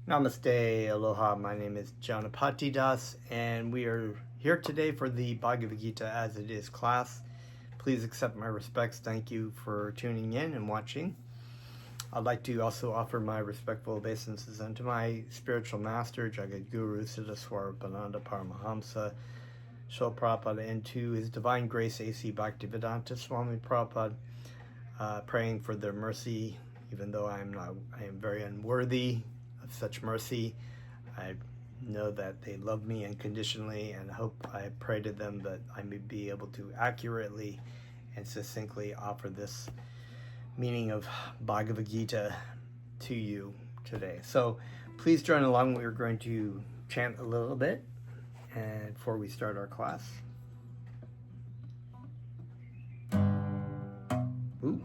Namaste, aloha. My name is Janapati Das, and we are here today for the Bhagavad Gita as it is class. Please accept my respects. Thank you for tuning in and watching. I'd like to also offer my respectful obeisances unto my spiritual master, Jagat Guru, Siddhaswarapananda Paramahamsa, Srila Prabhupada, and to His Divine Grace A.C. Bhaktivedanta Swami Prabhupada, praying for their mercy, even though I am very unworthy of such mercy. I know that they love me unconditionally, and I pray to them that I may be able to accurately and succinctly offer this meaning of Bhagavad Gita to you today. So please join along. We're going to chant a little bit and before we start our class. Ooh.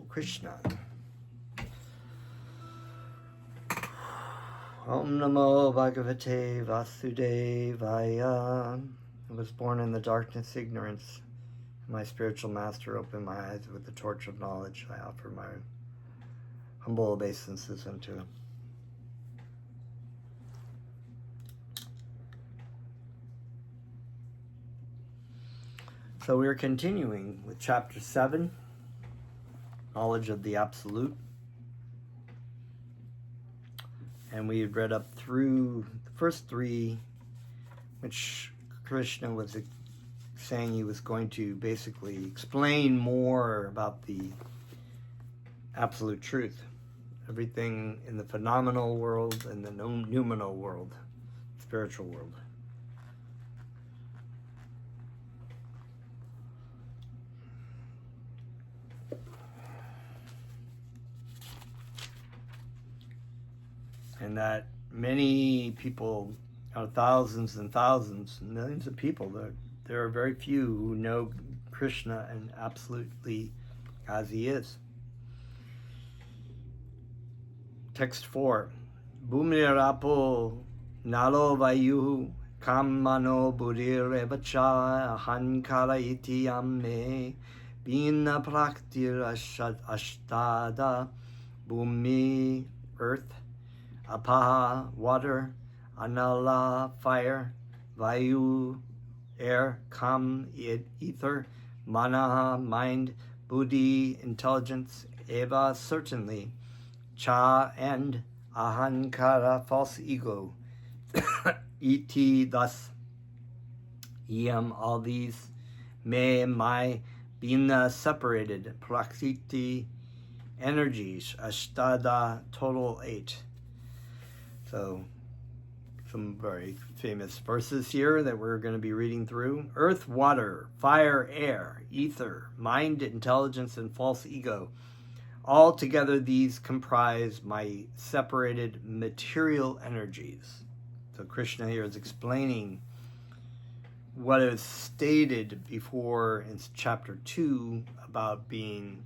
Krishna. Om Namo Bhagavate Vasudevaya. I was born in the darkness, ignorance. My spiritual master opened my eyes with the torch of knowledge. I offer my humble obeisances unto him. So we're continuing with chapter 7, knowledge of the absolute. And we had read up through the first 3, which Krishna was saying he was going to basically explain more about the absolute truth. Everything in the phenomenal world and the noumenal world, spiritual world. And that many people, thousands and thousands, millions of people, there are very few who know Krishna and absolutely as he is. Text 4. Bhumirapo nalo vayu kammano buddhirevacha ahankara iti amme bina praktir ashtada bhumi, earth, apaha, water, anala, fire, vayu, air, kam, ether, manaha, mind, buddhi, intelligence, eva, certainly, cha, and ahankara, false ego, iti, thus, yam, all these, me, my, bina, separated, prakriti, energies, ashtada, total 8. So, some very famous verses here that we're going to be reading through. Earth, water, fire, air, ether, mind, intelligence, and false ego. All together these comprise my separated material energies. So Krishna here is explaining what is stated before in chapter 2 about being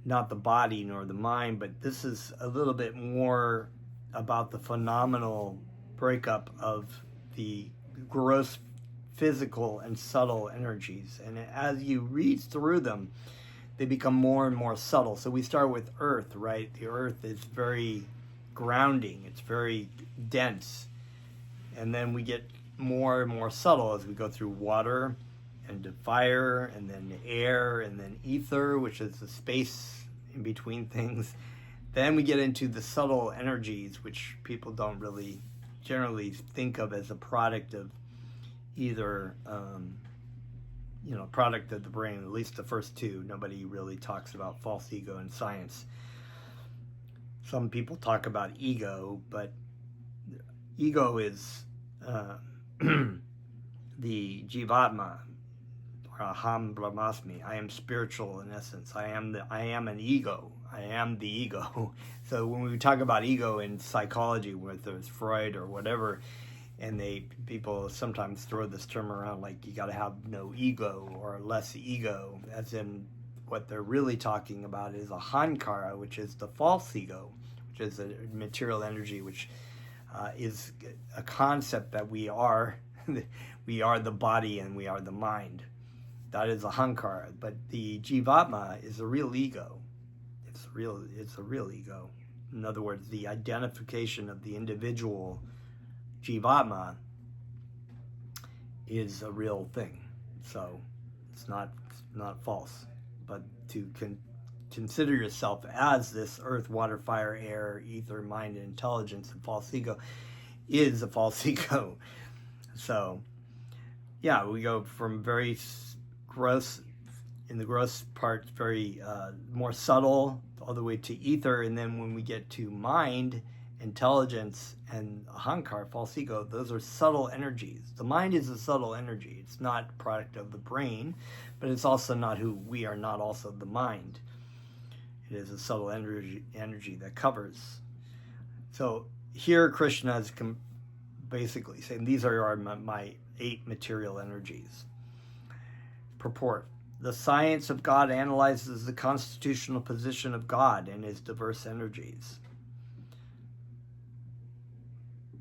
not the body nor the mind, but this is a little bit more about the phenomenal breakup of the gross physical and subtle energies. And as you read through them, they become more and more subtle. So we start with earth, right? The earth is very grounding. It's very dense. And then we get more and more subtle as we go through water and to fire and then air and then ether, which is the space in between things. Then we get into the subtle energies, which people don't really generally think of as a product of either, product of the brain, at least the first 2. Nobody really talks about false ego in science. Some people talk about ego, but ego is the jivatma, or aham brahmasmi. I am spiritual in essence. I am an ego. I am the ego. So when we talk about ego in psychology, whether it's Freud or whatever, and people sometimes throw this term around like you got to have no ego or less ego, as in what they're really talking about is ahankara, which is the false ego, which is a material energy, which is a concept that we are the body and we are the mind. That is ahankara. But the jivatma is a real ego. It's a real ego. In other words, the identification of the individual jivatma is a real thing. So it's not false. But to consider yourself as this earth, water, fire, air, ether, mind, and intelligence, and false ego is a false ego. So yeah, we go from very gross, in the gross part, very more subtle, all the way to ether, and then when we get to mind, intelligence, and ahankar, false ego, those are subtle energies. The mind is a subtle energy. It's not a product of the brain, but it's also not who we are, not also the mind. It is a subtle energy that covers. So here Krishna is basically saying these are my 8 material energies. Purport. The science of God analyzes the constitutional position of God and his diverse energies.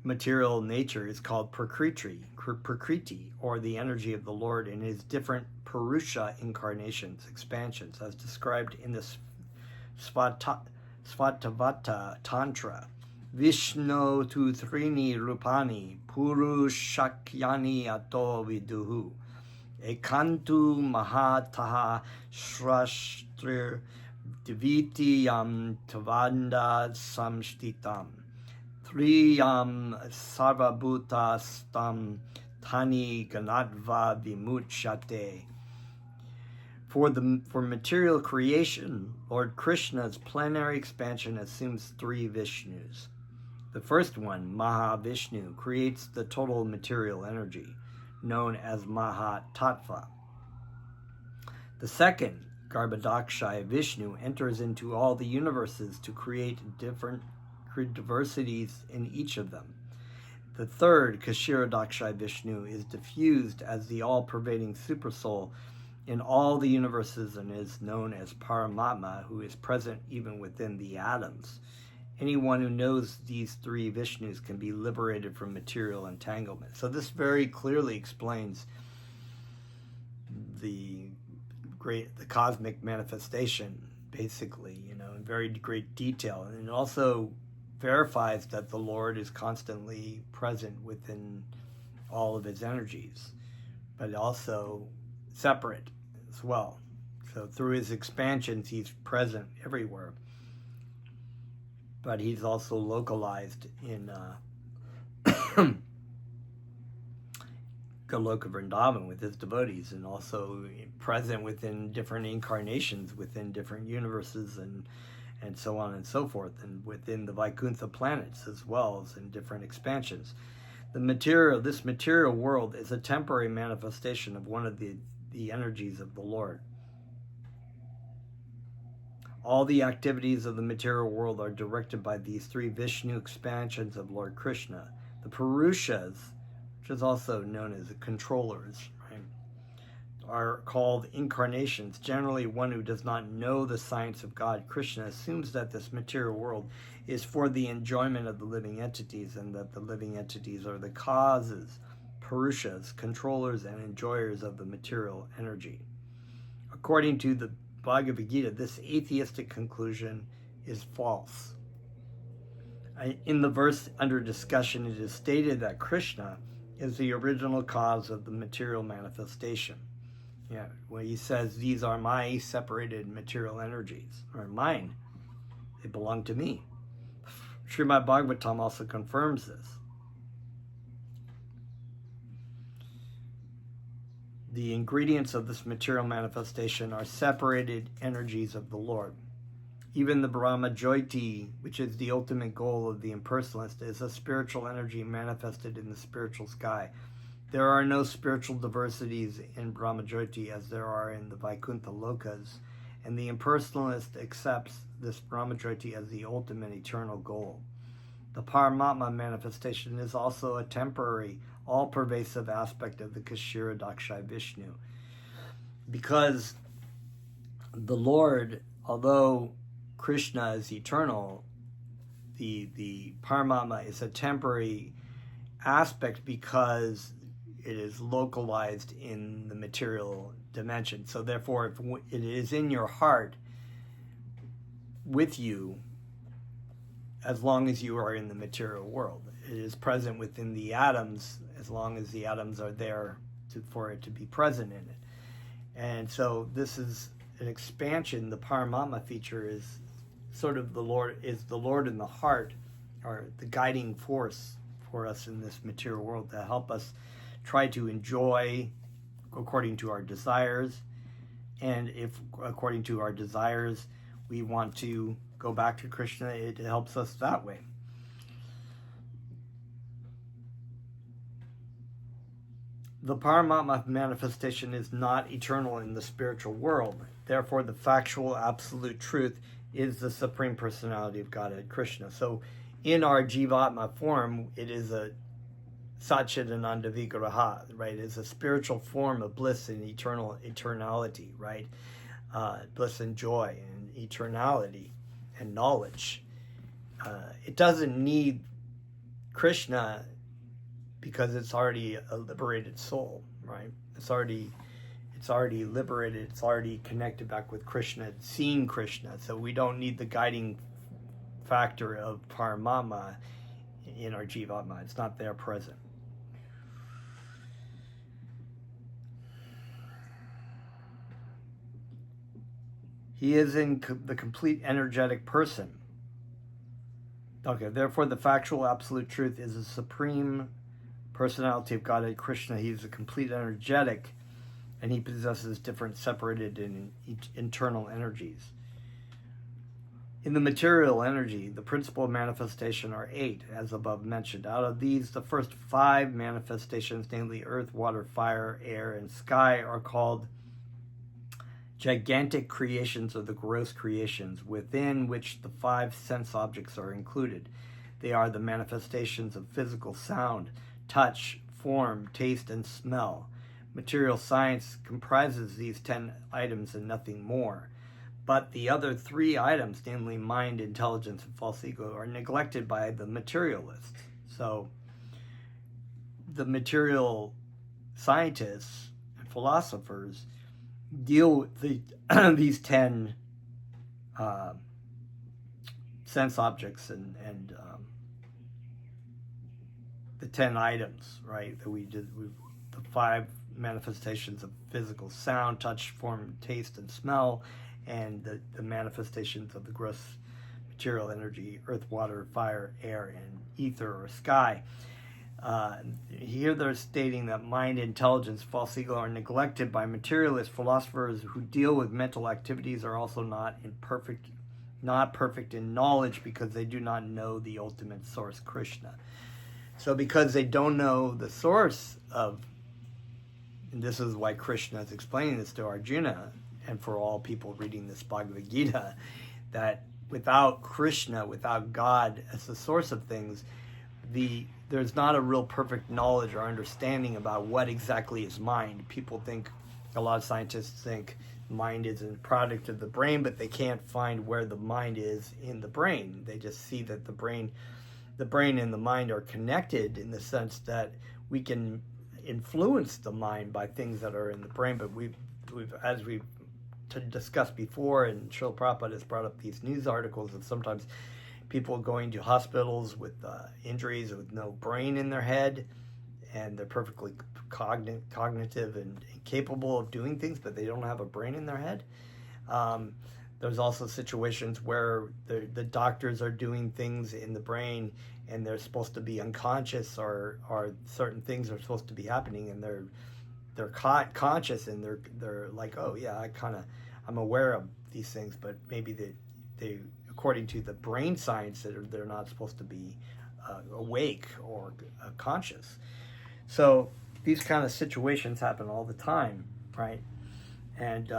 Material nature is called prakriti, or the energy of the Lord in his different Purusha incarnations, expansions, as described in the Svatavata Tantra. Vishnu tu trini rupani, Purushakyani ato viduhu. Ekantu mahataha shrashtrir divitiyam tavanda samshtitam. Triyam sarvabhutastam tani ganadva vimuchate. For material creation, Lord Krishna's plenary expansion assumes 3 Vishnus. The first one, Mahavishnu, creates the total material energy, known as Mahatattva. The second, Garbhodakshaya Vishnu, enters into all the universes to create different diversities in each of them. The third, Kshirodakshaya Vishnu, is diffused as the all-pervading supersoul in all the universes and is known as Paramatma, who is present even within the atoms. Anyone who knows these 3 Vishnus can be liberated from material entanglement. So this very clearly explains the cosmic manifestation, basically, in very great detail. And it also verifies that the Lord is constantly present within all of his energies, but also separate as well. So through his expansions, he's present everywhere, but he's also localized in Goloka Vrindavan with his devotees, and also present within different incarnations within different universes and so on and so forth, and within the Vaikuntha planets as well as in different expansions. This material world is a temporary manifestation of one of the energies of the Lord. All the activities of the material world are directed by these 3 Vishnu expansions of Lord Krishna. The Purushas, which is also known as the controllers, right, are called incarnations. Generally, one who does not know the science of God, Krishna, assumes that this material world is for the enjoyment of the living entities, and that the living entities are the causes, Purushas, controllers and enjoyers of the material energy. According to the Bhagavad Gita, this atheistic conclusion is false. In the verse under discussion, it is stated that Krishna is the original cause of the material manifestation. When he says, these are my separated material energies, or mine, they belong to me. Srimad Bhagavatam also confirms this. The ingredients of this material manifestation are separated energies of the Lord. Even the Brahma Jyoti, which is the ultimate goal of the impersonalist, is a spiritual energy manifested in the spiritual sky. There are no spiritual diversities in Brahma Jyoti as there are in the Vaikuntha Lokas, and the impersonalist accepts this Brahma Jyoti as the ultimate eternal goal. The Paramatma manifestation is also a temporary, all-pervasive aspect of the Kshirodakshaya Vishnu. Because the Lord, although Krishna is eternal, the Paramatma is a temporary aspect because it is localized in the material dimension. So therefore, if it is in your heart with you, as long as you are in the material world. It is present within the atoms as long as the atoms are there for it to be present in it. And so this is an expansion. The Paramatma feature is sort of the Lord in the heart, or the guiding force for us in this material world to help us try to enjoy according to our desires. And if according to our desires we want to go back to Krishna, it helps us that way. The Paramatma manifestation is not eternal in the spiritual world. Therefore, the factual absolute truth is the Supreme Personality of Godhead, Krishna. So in our Jivatma form, it is a Satchidananda Vigraha, right? It's a spiritual form of bliss and eternality, right? Bliss and joy and eternality and knowledge. It doesn't need Krishna because it's already a liberated soul, right? It's already liberated. It's already connected back with Krishna, seeing Krishna. So we don't need the guiding factor of Paramatma in our Jivatma. It's not there present. He is in the complete energetic person. Okay, therefore the factual absolute truth is the supreme personality of Godhead Krishna. He is a complete energetic, and he possesses different separated and internal energies. In the material energy, the principle of manifestation are 8, as above mentioned. Out of these, the first 5 manifestations, namely earth, water, fire, air, and sky, are called gigantic creations, or the gross creations, within which the 5 sense objects are included. They are the manifestations of physical sound, touch, form, taste, and smell. Material science comprises these 10 items and nothing more. But the other 3 items, namely mind, intelligence, and false ego, are neglected by the materialists. So the material scientists and philosophers deal with these 10 sense objects and the 10 items, right? That the 5 manifestations of physical sound, touch, form, taste, and smell, and the manifestations of the gross material energy, earth, water, fire, air, and ether or sky. Here they're stating that mind, intelligence, false ego are neglected by materialist philosophers who deal with mental activities are also not perfect in knowledge because they do not know the ultimate source, Krishna. So because they don't know the source of, and this is why Krishna is explaining this to Arjuna and for all people reading this Bhagavad Gita, that without Krishna, without God as the source of things, there's not a real perfect knowledge or understanding about what exactly is mind. People think, a lot of scientists think mind is a product of the brain, but they can't find where the mind is in the brain. They just see that the brain and the mind are connected in the sense that we can influence the mind by things that are in the brain. But as we've discussed before, and Srila Prabhupada has brought up these news articles of sometimes people going to hospitals with injuries with no brain in their head, and they're perfectly cognitive and capable of doing things, but they don't have a brain in their head. There's also situations where the doctors are doing things in the brain and they're supposed to be unconscious, or certain things are supposed to be happening, and they're conscious, and they're like, oh yeah, I'm aware of these things, but maybe they according to the brain science, they're not supposed to be awake or conscious. So these kind of situations happen all the time, right? And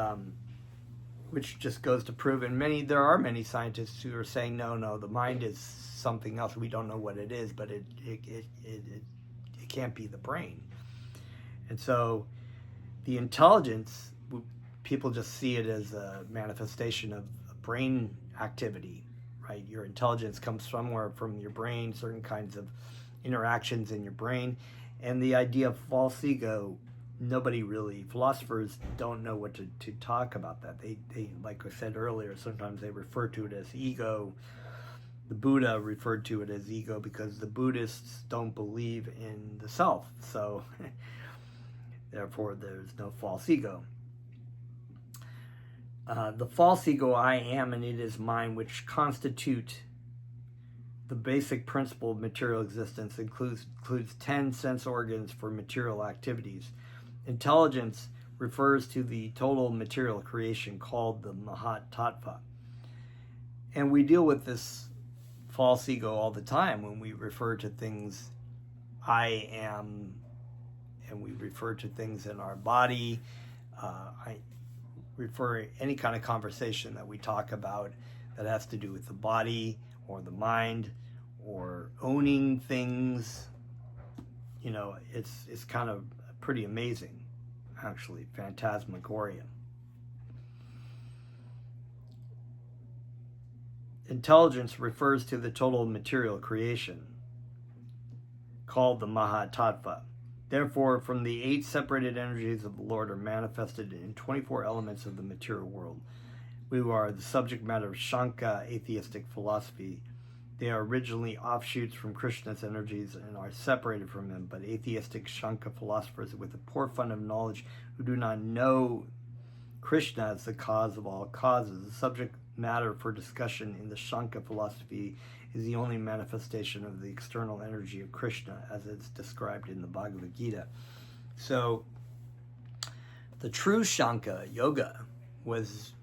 which just goes to prove, and there are many scientists who are saying, no, the mind is something else. We don't know what it is, but it can't be the brain. And so the intelligence, people just see it as a manifestation of brain activity, right? Your intelligence comes somewhere from your brain, certain kinds of interactions in your brain. And the idea of false ego, philosophers don't know what to talk about that. They, like I said earlier, sometimes they refer to it as ego. The Buddha referred to it as ego because the Buddhists don't believe in the self. So therefore there's no false ego. The false ego, I am, and it is mine, which constitute the basic principle of material existence, includes 10 sense organs for material activities. Intelligence refers to the total material creation called the Mahat Tattva. And we deal with this false ego all the time when we refer to things, I am, and we refer to things in our body. I refer any kind of conversation that we talk about that has to do with the body or the mind or owning things. It's kind of pretty amazing, actually, phantasmagoria. Intelligence refers to the total material creation called the Mahat Tattva. Therefore, from the 8 separated energies of the Lord are manifested in 24 elements of the material world. We are the subject matter of Shanka atheistic philosophy. They are originally offshoots from Krishna's energies and are separated from him, but atheistic Shanka philosophers with a poor fund of knowledge who do not know Krishna as the cause of all causes. The subject matter for discussion in the Shankar philosophy is the only manifestation of the external energy of Krishna as it's described in the Bhagavad Gita. So the true Shankar yoga was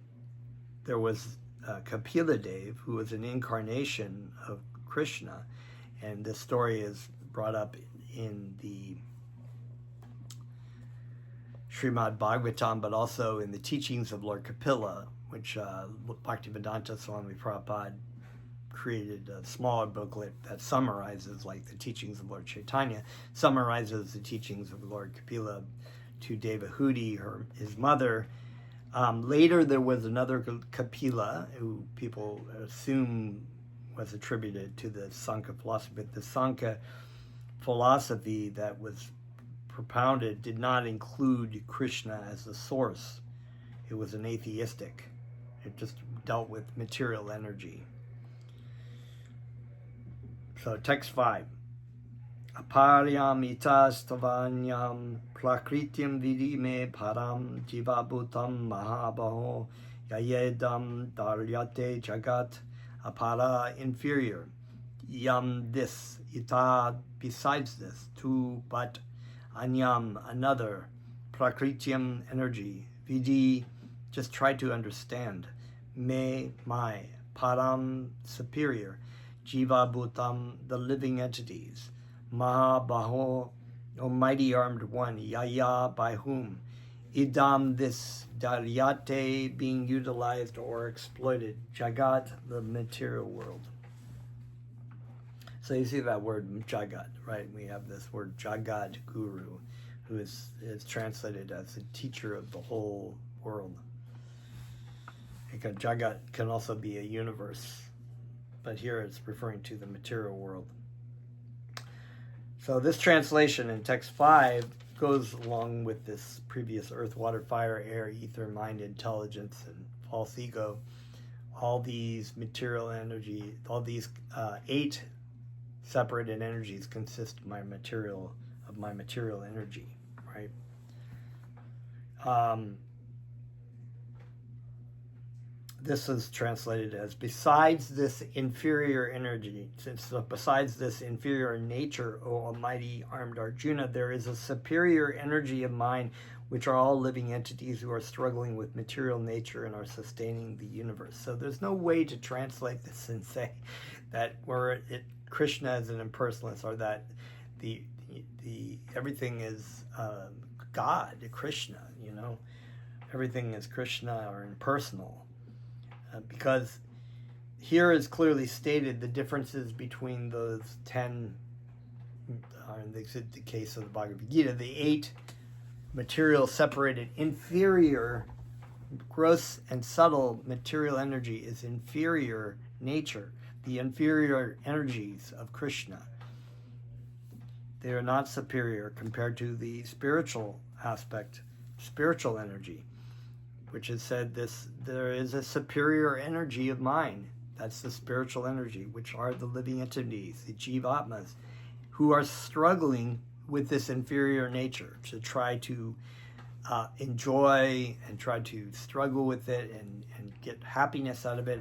Kapila Dev, who was an incarnation of Krishna, and this story is brought up in the Srimad Bhagavatam, but also in the teachings of Lord Kapila, which Bhaktivedanta Swami Prabhupada created a smaller booklet that summarizes, like the teachings of Lord Chaitanya, summarizes the teachings of Lord Kapila to Devahudi, his mother. Later there was another Kapila, who people assume was attributed to the Sankhya philosophy, but the Sankhya philosophy that was propounded did not include Krishna as the source. It was an atheistic. It just dealt with material energy. So text 5. Aparyam itastavanyam prakrityam vidime param jivabhutam mahabaho yayedam daryate jagat apara inferior. Yam this, ita besides this, tu but, anyam another, prakrityam energy, vidi just try to understand, me my, param superior, jiva bhutam the living entities, mahabaho almighty armed one, yaya by whom, idam this, daryate being utilized or exploited, jagat the material world. So you see that word Jagat, right? We have this word Jagat Guru, who is translated as the teacher of the whole world. Because Jagat can also be a universe, but here it's referring to the material world. So this translation in text 5 goes along with this previous earth, water, fire, air, ether, mind, intelligence, and false ego. All these material energy, all these 8 separated energies consist of my material energy, right? This is translated as besides this inferior energy, besides this inferior nature, O almighty armed Arjuna, there is a superior energy of mind, which are all living entities who are struggling with material nature and are sustaining the universe. So there's no way to translate this and say that Krishna is an impersonalist, or that the everything is God, Krishna, everything is Krishna or impersonal, because here is clearly stated the differences between those 10, or in the case of the Bhagavad Gita, the 8 material separated inferior, gross and subtle material energy is inferior nature. The inferior energies of Krishna, they are not superior compared to the spiritual aspect, spiritual energy, which is said there is a superior energy of mind. That's the spiritual energy, which are the living entities, the jivatmas, who are struggling with this inferior nature to try to enjoy and try to struggle with it and get happiness out of it.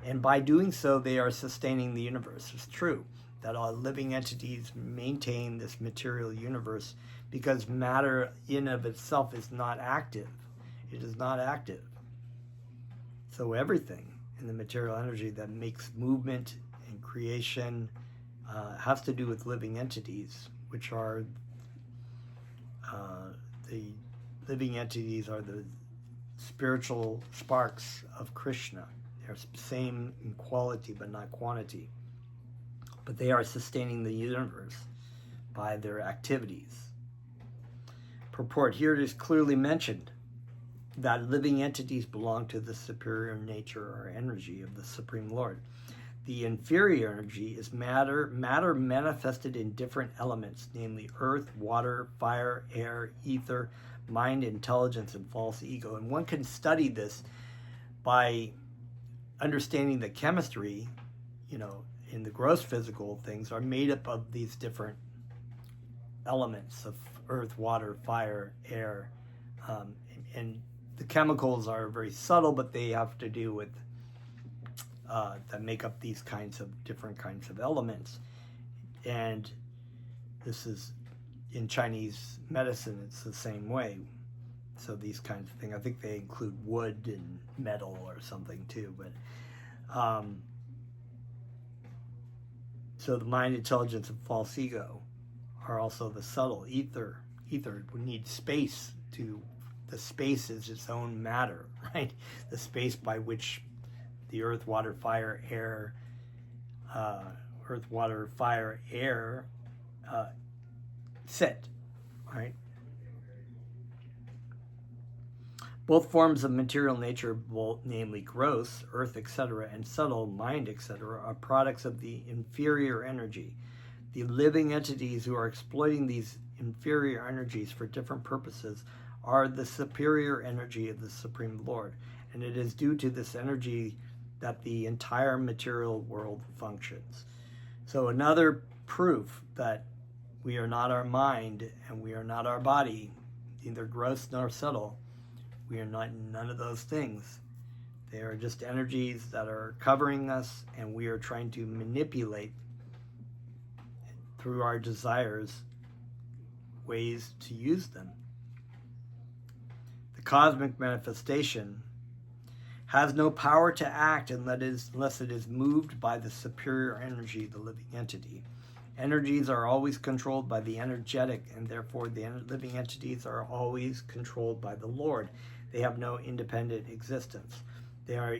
And by doing so, they are sustaining the universe. It's true that all living entities maintain this material universe because matter in of itself is not active. It is not active. So everything in the material energy that makes movement and creation has to do with living entities, which are the living entities are the spiritual sparks of Krishna. They're same in quality but not quantity. But they are sustaining the universe by their activities. Purport. Here it is clearly mentioned that living entities belong to the superior nature or energy of the Supreme Lord. The inferior energy is matter manifested in different elements, namely earth, water, fire, air, ether, mind, intelligence, and false ego. And one can study this by understanding that chemistry, in the gross physical things, are made up of these different elements of earth, water, fire, air, and the chemicals are very subtle, but they have to do with that make up these different kinds of elements. And this is in Chinese medicine, it's the same way. So these kinds of things, I think they include wood and metal or something too. But so the mind, intelligence, and false ego are also the subtle ether. Ether would need space to. The space is its own matter, right? The space by which the earth, water, fire, air, sit, right? Both forms of material nature, namely gross, earth, etc., and subtle, mind, etc., are products of the inferior energy. The living entities who are exploiting these inferior energies for different purposes are the superior energy of the Supreme Lord, and it is due to this energy that the entire material world functions. So another proof that we are not our mind and we are not our body, neither gross nor subtle. We are not none of those things. They are just energies that are covering us, and we are trying to manipulate through our desires ways to use them. The cosmic manifestation has no power to act unless it is moved by the superior energy of the living entity. Energies are always controlled by the energetic, and therefore the living entities are always controlled by the Lord. They have no independent existence. They are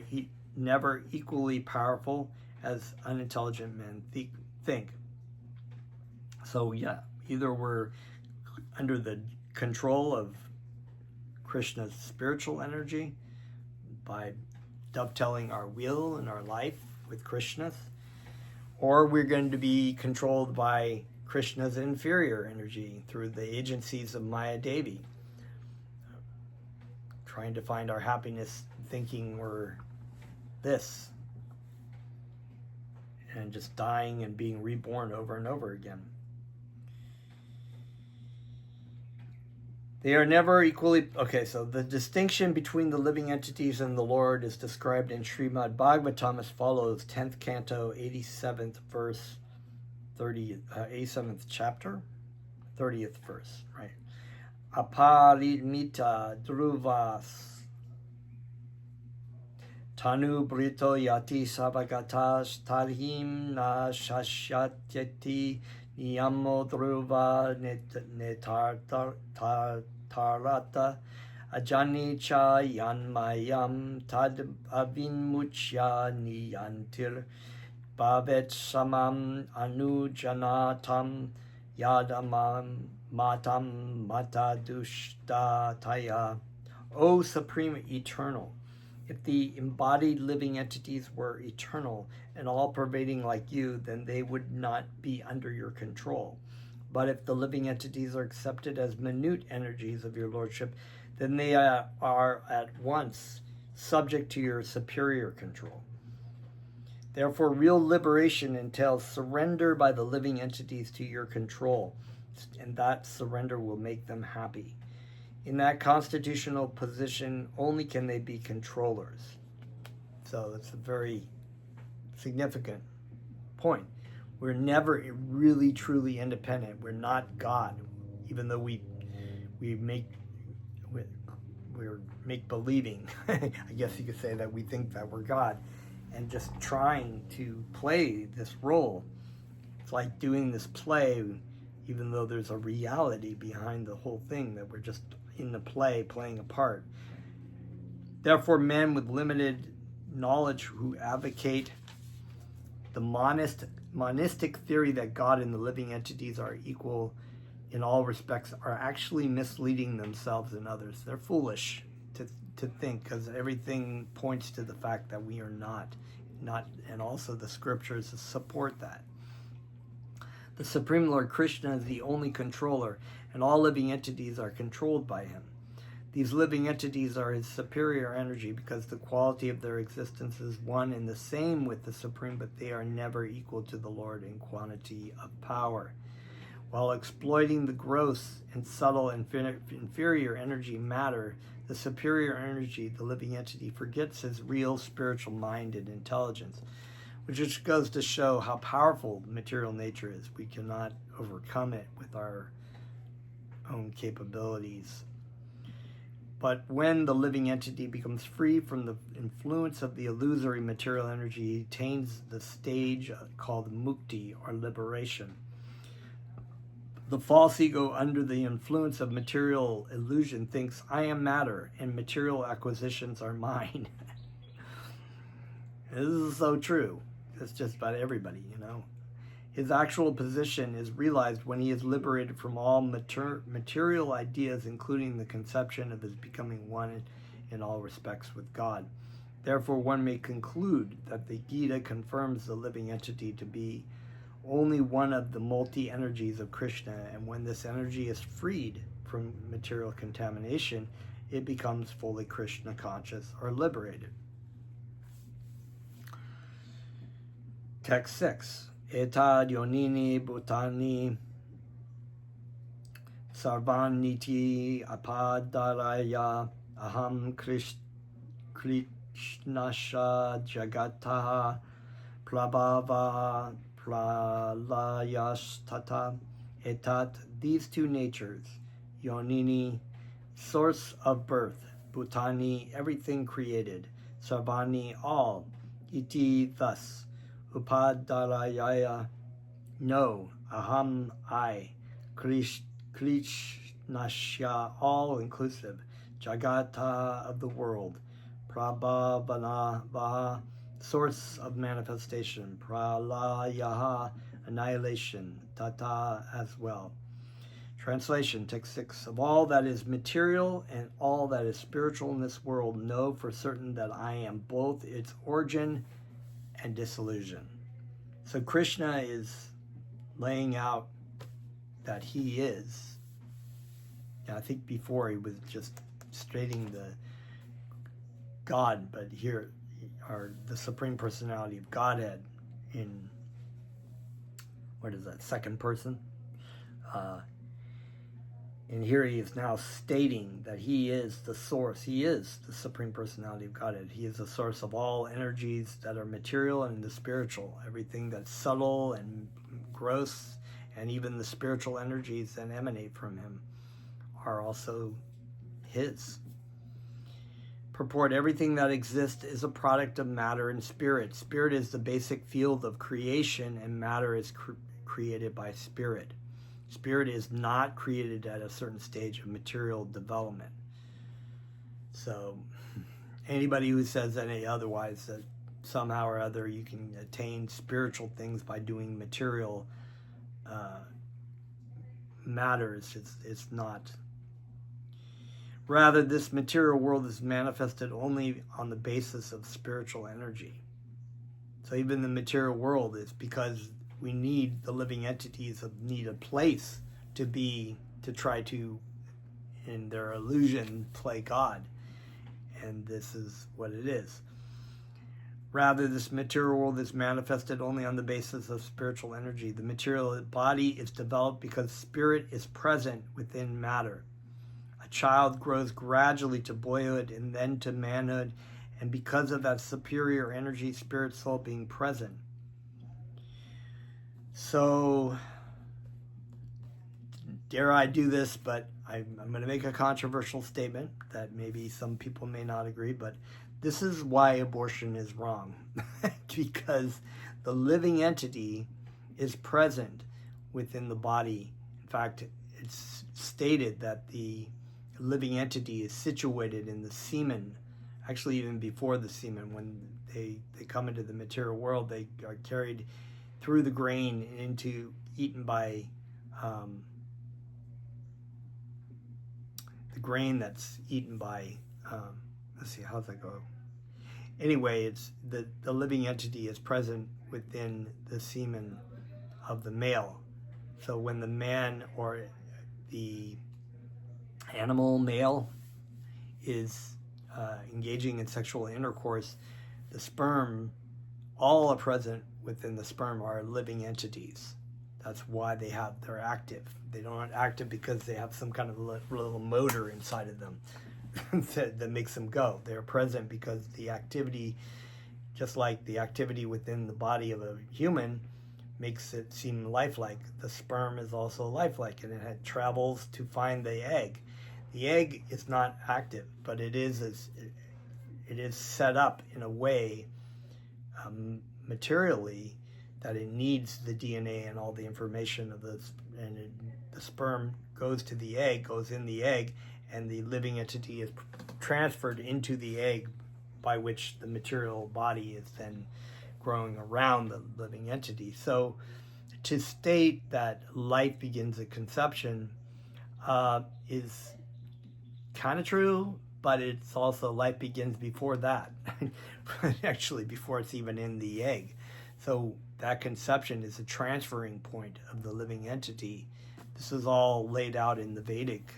never equally powerful as unintelligent men think. So yeah, either we're under the control of Krishna's spiritual energy by dovetailing our will and our life with Krishna's, or we're going to be controlled by Krishna's inferior energy through the agencies of Maya Devi, trying to find our happiness thinking we're this, and just dying and being reborn over and over again. They are never equally... Okay, so the distinction between the living entities and the Lord is described in Srimad Bhagavatam as follows, 10th canto, 87th verse, 87th chapter, 30th verse, right? Aparimita druvas tanu brito yati savagatas tarhim na shashatyati niyamo dhruva netarata ajani cha yanmayam tad avinmuchya niyantir bhavet samam anujanatam yadamam matam matadushtaya. O Supreme Eternal, if the embodied living entities were eternal and all-pervading like you, then they would not be under your control. But if the living entities are accepted as minute energies of your Lordship, then they are at once subject to your superior control. Therefore, real liberation entails surrender by the living entities to your control, and that surrender will make them happy. In that constitutional position, only can they be controllers. So that's a very significant point. We're never really truly independent. We're not God, even though we make believing. I guess you could say that we think that we're God, and just trying to play this role. It's like doing this play, even though there's a reality behind the whole thing, that we're just in the play playing a part. Therefore, men with limited knowledge who advocate the monistic theory that God and the living entities are equal in all respects are actually misleading themselves and others. They're foolish to think, because everything points to the fact that we are not, and also the scriptures support that. The Supreme Lord Krishna is the only controller, and all living entities are controlled by him. These living entities are his superior energy because the quality of their existence is one and the same with the Supreme, but they are never equal to the Lord in quantity of power. While exploiting the gross and subtle inferior energy matter, the superior energy, the living entity, forgets his real spiritual mind and intelligence, which just goes to show how powerful material nature is. We cannot overcome it with our own capabilities. But when the living entity becomes free from the influence of the illusory material energy, he attains the stage called mukti, or liberation. The false ego, under the influence of material illusion, thinks, I am matter and material acquisitions are mine. This is so true. It's just about everybody, you know. His actual position is realized when he is liberated from all material ideas, including the conception of his becoming one in all respects with God. Therefore, one may conclude that the Gita confirms the living entity to be only one of the multi-energies of Krishna, and when this energy is freed from material contamination, it becomes fully Krishna conscious or liberated. Text 6. Etad yonini bhutani sarvaniti apadaraya aham krishnasha jagataha prabhava pralayastata. Etat, these two natures, yonini, source of birth, bhutani, everything created, sarvani, all, iti, thus, upadaraya, no, aham, I, krishnasya, all inclusive, jagata, of the world, prabhavana, vaha, source of manifestation, pralayaha, annihilation, tata, as well. Translation, text 6. Of all that is material and all that is spiritual in this world, know for certain that I am both its origin and dissolution. So Krishna is laying out that he is, I think before he was just stating the God, but here are the Supreme Personality of Godhead in, what is that, second person? And here he is now stating that he is the source. He is the Supreme Personality of Godhead. He is the source of all energies that are material and the spiritual. Everything that's subtle and gross, and even the spiritual energies that emanate from him are also his. Purport, everything that exists is a product of matter and spirit. Spirit is the basic field of creation, and matter is created by spirit. Spirit is not created at a certain stage of material development. So anybody who says any otherwise, that somehow or other you can attain spiritual things by doing material matters, it's not. Rather, this material world is manifested only on the basis of spiritual energy. So even the material world is because we need the living entities need a place to try to, in their illusion, play God. And this is what it is. Rather, this material world is manifested only on the basis of spiritual energy. The material body is developed because spirit is present within matter. A child grows gradually to boyhood and then to manhood, and because of that superior energy, spirit soul being present. So, dare I do this, but I'm going to make a controversial statement that maybe some people may not agree, but this is why abortion is wrong. Because the living entity is present within the body. In fact, it's stated that the living entity is situated in the semen, actually even before the semen. When they come into the material world, they are carried through the grain into eaten by the grain that's eaten by let's see, how's that go? Anyway, it's the living entity is present within the semen of the male. So when the man or the animal male is engaging in sexual intercourse, the sperm, all are present within the sperm are living entities. That's why they're active. They don't active because they have some kind of little motor inside of them that makes them go. They're present because the activity, just like the activity within the body of a human, makes it seem lifelike. The sperm is also lifelike, and it travels to find the egg. The egg is not active, but it is set up in a way, materially, that it needs the DNA and all the information of the sperm goes to the egg, goes in the egg, and the living entity is transferred into the egg, by which the material body is then growing around the living entity. So to state that life begins at conception is kind of true, but it's also life begins before that, actually before it's even in the egg. So that conception is a transferring point of the living entity. This is all laid out in the Vedic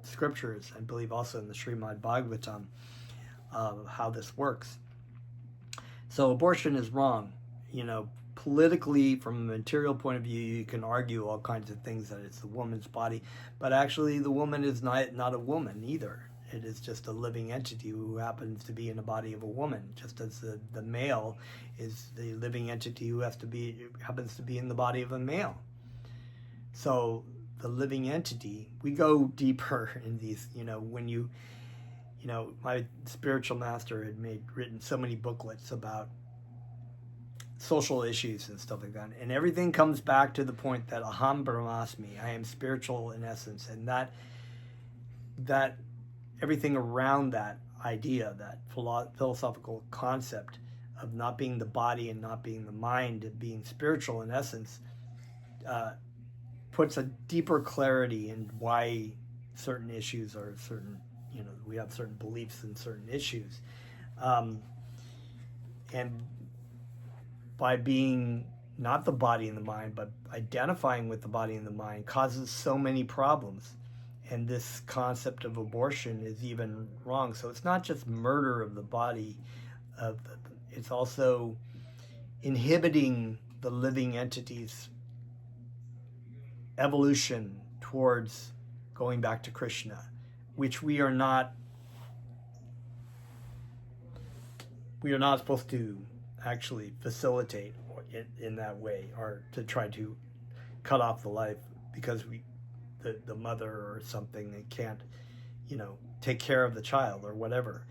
scriptures, I believe also in the Srimad Bhagavatam, how this works. So abortion is wrong. Politically, from a material point of view, you can argue all kinds of things, that it's the woman's body, but actually the woman is not a woman either. It is just a living entity who happens to be in the body of a woman, just as the male is the living entity who happens to be in the body of a male. So the living entity, we go deeper in these, when my spiritual master had written so many booklets about social issues and stuff like that, and everything comes back to the point that aham brahmasmi, I am spiritual in essence, and that everything around that idea, that philosophical concept of not being the body and not being the mind, and being spiritual in essence, puts a deeper clarity in why certain issues are certain, we have certain beliefs in certain issues. And by being not the body and the mind, but identifying with the body and the mind, causes so many problems. And this concept of abortion is even wrong. So it's not just murder of the body, it's also inhibiting the living entity's evolution towards going back to Krishna, which we are not supposed to actually facilitate in that way, or to try to cut off the life because the mother or something, they can't take care of the child or whatever,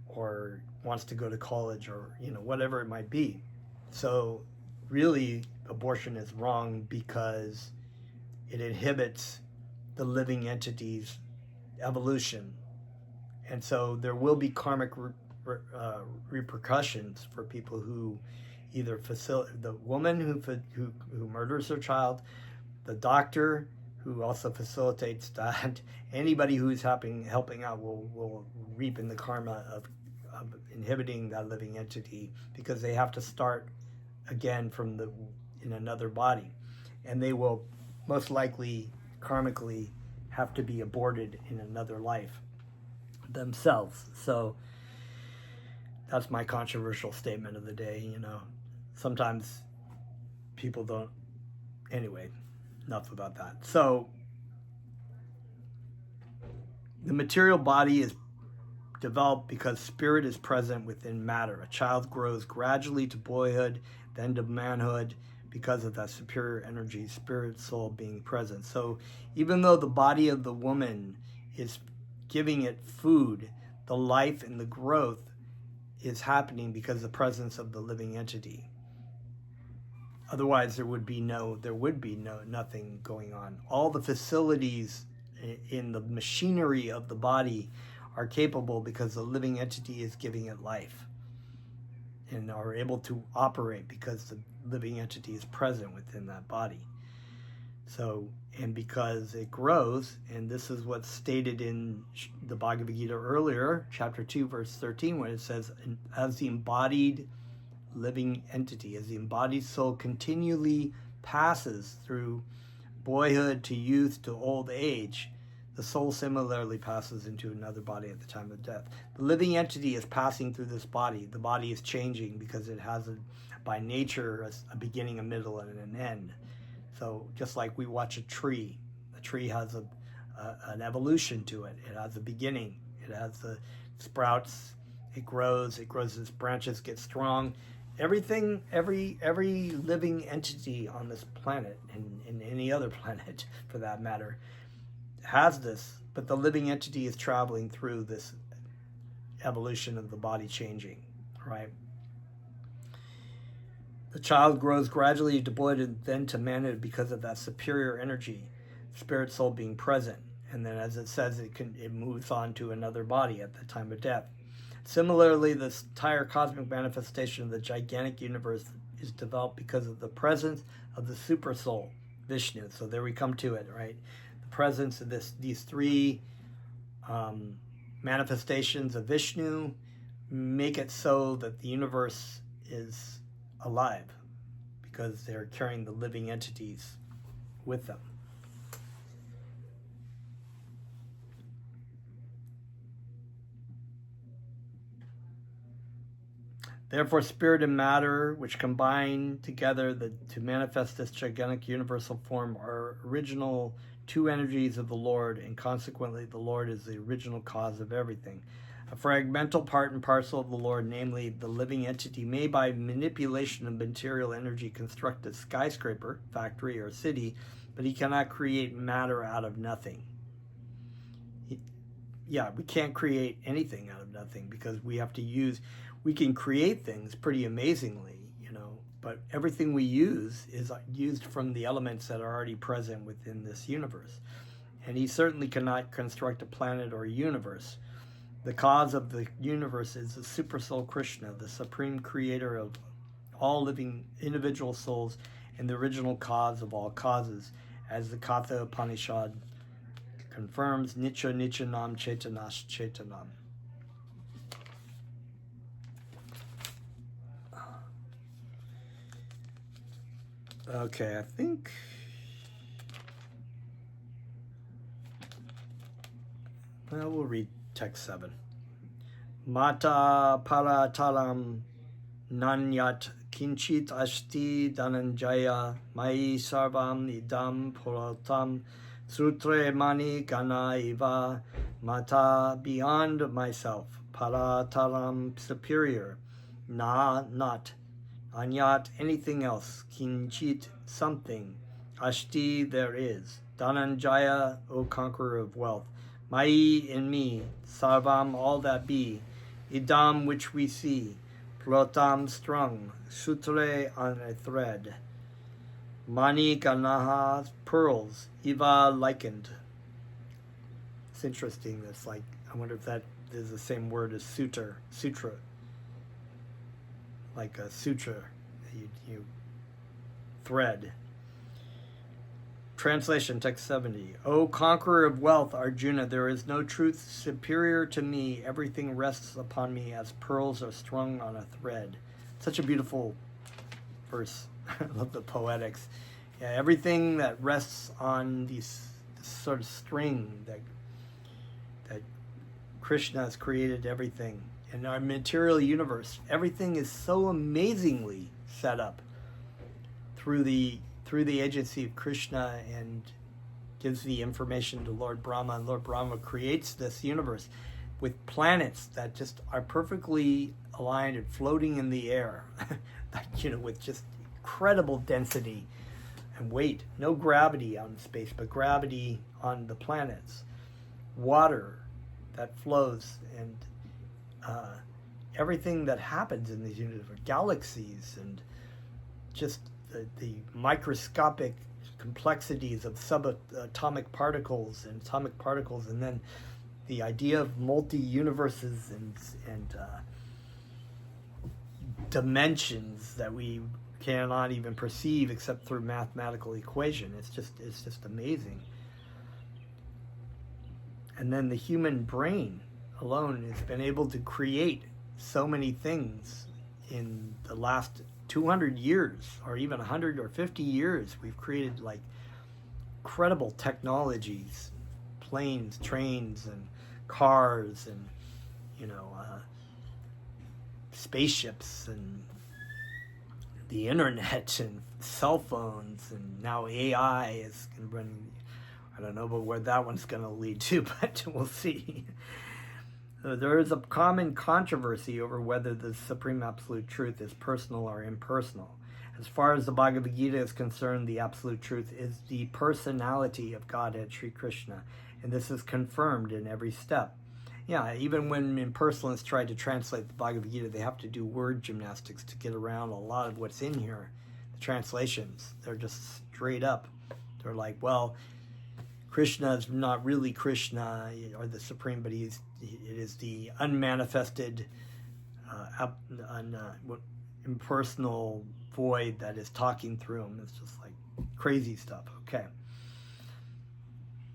or wants to go to college, or whatever it might be. So really abortion is wrong because it inhibits the living entity's evolution, and so there will be karmic repercussions for people who either the woman who murders her child, the doctor who also facilitates that, anybody who's helping out will reap in the karma of inhibiting that living entity, because they have to start again in another body, and they will most likely karmically have to be aborted in another life themselves. So that's my controversial statement of the day. Sometimes people don't. Anyway, enough about that. So the material body is developed because spirit is present within matter. A child grows gradually to boyhood, then to manhood, because of that superior energy, spirit, soul being present. So even though the body of the woman is giving it food, the life and the growth is happening because of the presence of the living entity. Otherwise, there would be nothing going on. All the facilities in the machinery of the body are capable because the living entity is giving it life, and are able to operate because the living entity is present within that body. So, and because it grows, and this is what's stated in the Bhagavad Gita earlier, chapter 2, verse 13, when it says, as the embodied living entity, as the embodied soul continually passes through boyhood to youth to old age, the soul similarly passes into another body at the time of death. The living entity is passing through this body. The body is changing because it has by nature a beginning, a middle, and an end. So just like we watch a tree has an evolution to it. It has a beginning. It has the sprouts. It grows its branches get strong. Everything, every living entity on this planet, and any other planet for that matter, has this, but the living entity is traveling through this evolution of the body changing, right? The child grows gradually devoid then to manhood because of that superior energy, spirit soul being present. And then, as it says, it moves on to another body at the time of death. Similarly, this entire cosmic manifestation of the gigantic universe is developed because of the presence of the super soul, Vishnu. So there we come to it, right? The presence of these three manifestations of Vishnu make it so that the universe is alive because they're carrying the living entities with them. Therefore, spirit and matter, which combine together to manifest this gigantic universal form, are original two energies of the Lord, and consequently the Lord is the original cause of everything. A fragmental part and parcel of the Lord, namely the living entity, may by manipulation of material energy construct a skyscraper, factory, or city, but he cannot create matter out of nothing. We can't create anything out of nothing because we can create things pretty amazingly, but everything we use is used from the elements that are already present within this universe. And he certainly cannot construct a planet or a universe. The cause of the universe is the Super Soul Krishna, the supreme creator of all living individual souls and the original cause of all causes, as the Katha Upanishad confirms, Nitya Nityanam Chaitanash Chaitanam. Okay, I think we'll read text 7. Mata paratalam nanyat kinchit asti dhananjaya mai sarvam idam puratam sutre mani gana iva. Mata, beyond myself, paratalam, superior, not anyat, anything else, kinchit, something, asti, there is, dhananjaya, O conqueror of wealth, mai, in me, sarvam, all that be, idam, which we see, plotam, strung, sutre, on a thread, mani ganaha, pearls, iva, likened. It's interesting, that's like, I wonder if that is the same word as sutra, like a sutra, you thread. Translation, text 70. O conqueror of wealth, Arjuna, there is no truth superior to me. Everything rests upon me as pearls are strung on a thread. Such a beautiful verse. I love the poetics. Yeah, everything that rests on this sort of string that Krishna has created everything. In our material universe, everything is so amazingly set up through the agency of Krishna, and gives the information to Lord Brahma, and Lord Brahma creates this universe with planets that just are perfectly aligned and floating in the air, with just incredible density and weight. No gravity on space, but gravity on the planets. Water that flows, and everything that happens in these universes, galaxies, and just the microscopic complexities of subatomic particles, and then the idea of multi-universes and dimensions that we cannot even perceive except through mathematical equation. It's just amazing. And then the human brain alone has been able to create so many things in the last 200 years, or even 100 or 50 years. We've created like incredible technologies, planes, trains, and cars, and spaceships, and the internet and cell phones, and now AI is going to run. I don't know about where that one's going to lead to, but we'll see. There is a common controversy over whether the Supreme Absolute Truth is personal or impersonal. As far as the Bhagavad Gita is concerned, the Absolute Truth is the personality of Godhead Sri Krishna, and this is confirmed in every step. Yeah, even when impersonalists try to translate the Bhagavad Gita, they have to do word gymnastics to get around a lot of what's in here. The translations, they're just straight up. They're like, well, Krishna is not really Krishna or the Supreme, but it is the unmanifested, impersonal void that is talking through him. It's just like crazy stuff. Okay.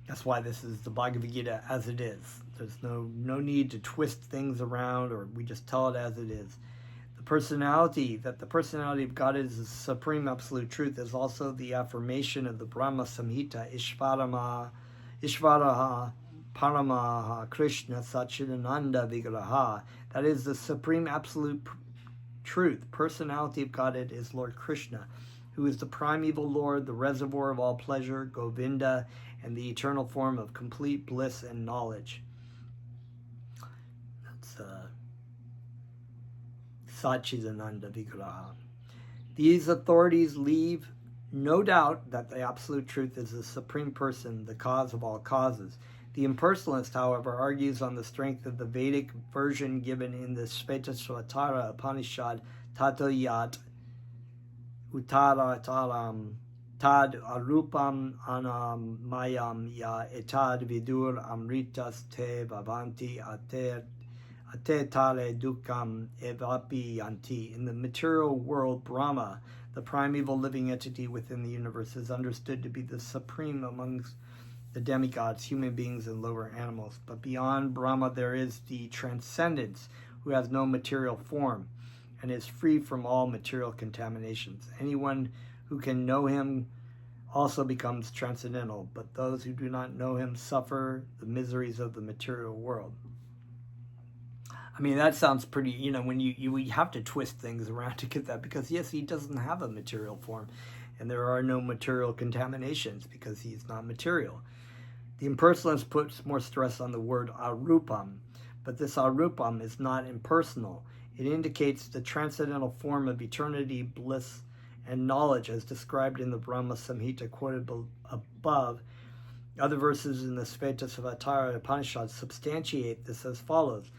That's why this is the Bhagavad Gita as it is. There's no need to twist things around, or we just tell it as it is. The personality of God is the Supreme Absolute Truth is also the affirmation of the Brahma Samhita, Ishvaraha Paramaha Krishna Satchidananda Vigraha. That is the Supreme Absolute Truth. Personality of Godhead is Lord Krishna, who is the primeval Lord, the reservoir of all pleasure, Govinda, and the eternal form of complete bliss and knowledge. That's Satchidananda Vigraha. These authorities leave no doubt that the Absolute Truth is the Supreme Person, the cause of all causes. The impersonalist, however, argues on the strength of the Vedic version given in the Svetasvatara Upanishad, Tato Yat Uttarataram Tad Arupam Anamayam Ya Etad Vidur Amritas Te Bhavanti Atetale Dukam Evapi Yanti. In the material world, Brahma, the primeval living entity within the universe, is understood to be the supreme amongst the demigods, human beings, and lower animals. But beyond Brahma there is the transcendence, who has no material form and is free from all material contaminations. Anyone who can know him also becomes transcendental, but those who do not know him suffer the miseries of the material world. I mean, that sounds pretty, when you have to twist things around to get that, because yes, he doesn't have a material form, and there are no material contaminations because he's not material. The impersonalist puts more stress on the word arupam, but this arupam is not impersonal. It indicates the transcendental form of eternity, bliss, and knowledge as described in the Brahma Samhita quoted above. Other verses in the Svetasvatara Upanishad substantiate this as follows.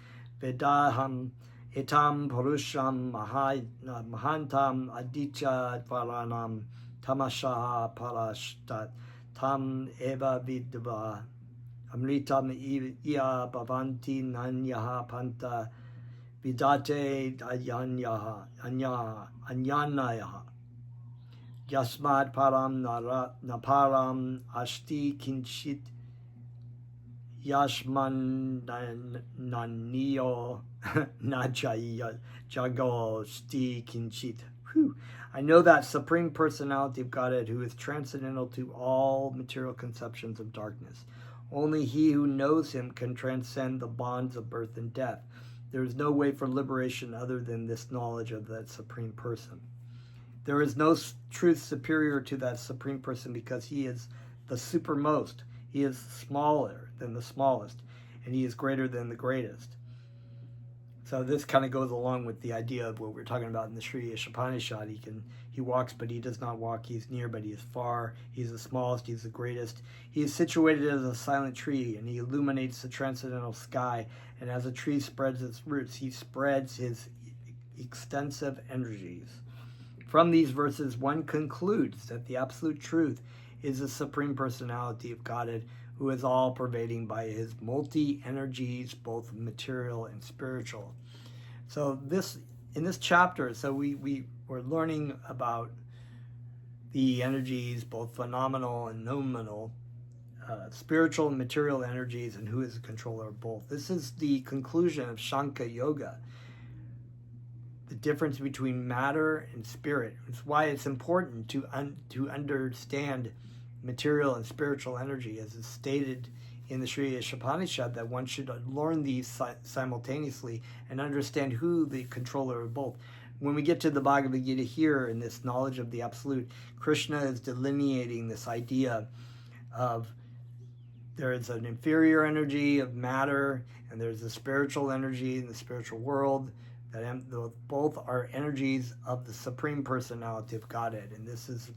Vedaham etam purusham mahantam aditya dvaranam tamashaha parashtat tam eva vidva amritam iya bhavanti nanyaha panta vidate anyanayaha yasmad param naparam ashti kinchit Yashman Naniyo Najaya Jago Sti Kinchit. I know that Supreme Personality of Godhead who is transcendental to all material conceptions of darkness. Only he who knows him can transcend the bonds of birth and death. There is no way for liberation other than this knowledge of that Supreme Person. There is no truth superior to that Supreme Person because he is the supermost. He is smaller than the smallest, and he is greater than the greatest. So this kind of goes along with the idea of what we're talking about in the Sri Ishopanishad. He walks, but he does not walk. He's near, but he is far. He's the smallest. He's the greatest. He is situated as a silent tree, and he illuminates the transcendental sky. And as a tree spreads its roots, he spreads his extensive energies. From these verses, one concludes that the Absolute Truth is the Supreme Personality of Godhead, who is all-pervading by his multi-energies, both material and spiritual. So in this chapter, we're learning about the energies, both phenomenal and nominal, spiritual and material energies, and who is the controller of both. This is the conclusion of Shankha Yoga, the difference between matter and spirit. It's why it's important to understand material and spiritual energy, as is stated in the Sri Ishopanishad, that one should learn these simultaneously and understand who the controller of both. when we get to the Bhagavad Gita here, in this knowledge of the absolute, Krishna is delineating this idea of there is an inferior energy of matter, and there's a spiritual energy in the spiritual world, that both are energies of the Supreme Personality of Godhead. And this is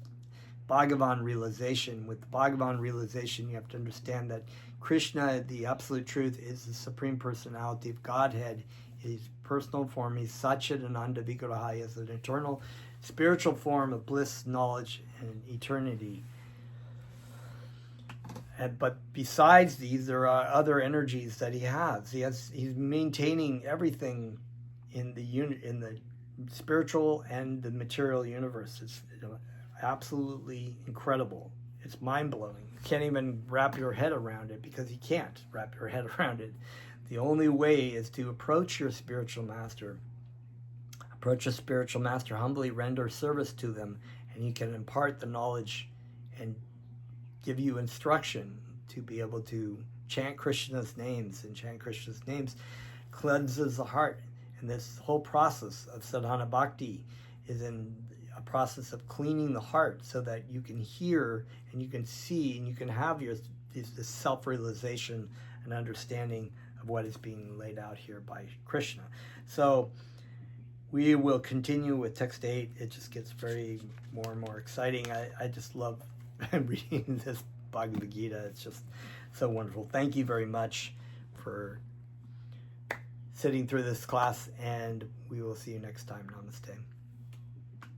Bhagavan realization. With Bhagavan realization, you have to understand that Krishna, the absolute truth, is the Supreme Personality of Godhead. His personal form is Satchidananda Vigraha, is an eternal spiritual form of bliss, knowledge, and eternity. But besides these, there are other energies that he has. He's maintaining everything in the spiritual and the material universe. It's absolutely incredible. It's mind-blowing. You can't even wrap your head around it, because you can't wrap your head around it. The only way is to approach your spiritual master. Approach a spiritual master, humbly render service to them, and he can impart the knowledge and give you instruction to be able to chant Krishna's names. And chant Krishna's names cleanses the heart. And this whole process of sadhana bhakti is in a process of cleaning the heart, so that you can hear and you can see and you can have this self-realization and understanding of what is being laid out here by Krishna. So we will continue with text 8. It just gets more and more exciting. I just love reading this Bhagavad Gita. It's just so wonderful. Thank you very much for sitting through this class, and we will see you next time. Namaste.